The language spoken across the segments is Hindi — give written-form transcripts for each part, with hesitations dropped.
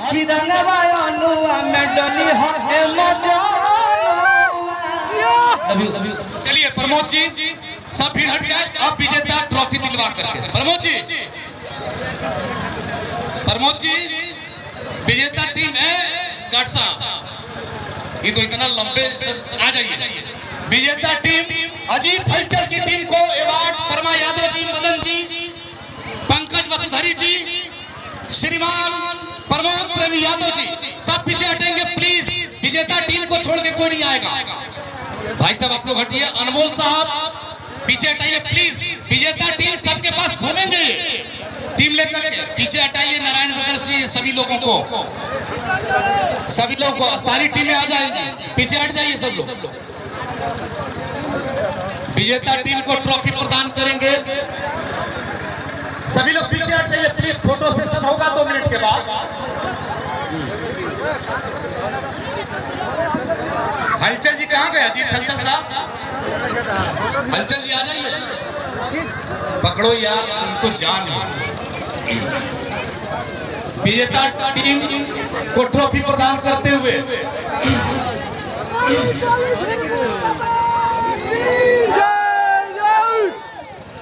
अखी रंगवानुआ में डोली है चलिए प्रमोद जी, सब भीड़ हट जाए। अब विजेता ट्रॉफी दिलवा करके प्रमोद जी विजेता टीम है गढ़ साहब। ये तो इतना लंबे आ जाइए। विजेता टीम अजीत हलचल की टीम को अवार्ड वर्मा यादव जी, मदन जी, पंकज वसुधरी जी, श्रीमान प्रमोद प्रेमी यादव जी, सब पीछे हटेंगे प्लीज। विजेता टीम को छोड़ के कोई नहीं आएगा। भाई साहब आप लोग हटिए। अनमोल साहब पीछे हटाइए प्लीज। विजेता टीम सबके पास घूमेंगे, टीम लेकर पीछे हटाइए। नारायण ब्रदर्स जी, सभी लोगों को, सभी लोग सारी टीमें आ जाएंगी, पीछे हट जाइए सब लोग। विजेता टीम को ट्रॉफी प्रदान करेंगे, सभी लोग पीछे हट जाइए प्लीज। फोटो सेशन होगा 2 मिनट के बाद। हलचल जी कहाँ गए? अजीत हलचल साहब, हलचल जी आ जाइए। पकड़ो यार, तो जान विजेता टीम को ट्रॉफी प्रदान करते हुए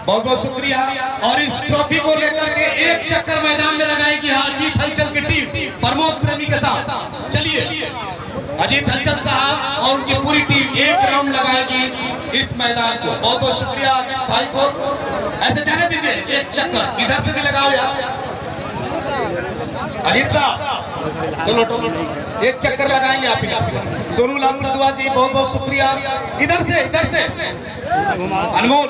बहुत बहुत शुक्रिया। और इस ट्रॉफी को लेकर के एक चक्कर मैदान में लगाएगी अजीत हलचल की टीम प्रमोद प्रेमी के साथ। चलिए अजीत हलचल साहब और उनकी पूरी टीम एक राउंड लगाएगी इस मैदान को। बहुत बहुत शुक्रिया अजीत भाई को। ऐसे जाने दीजिए, एक चक्कर इधर से भी लगाओ यार अजीत साहब। चलो एक चक्कर लगाएंगे आप इधर से। सोनू लाल सदवा जी बहुत बहुत शुक्रिया। इधर से अनमोल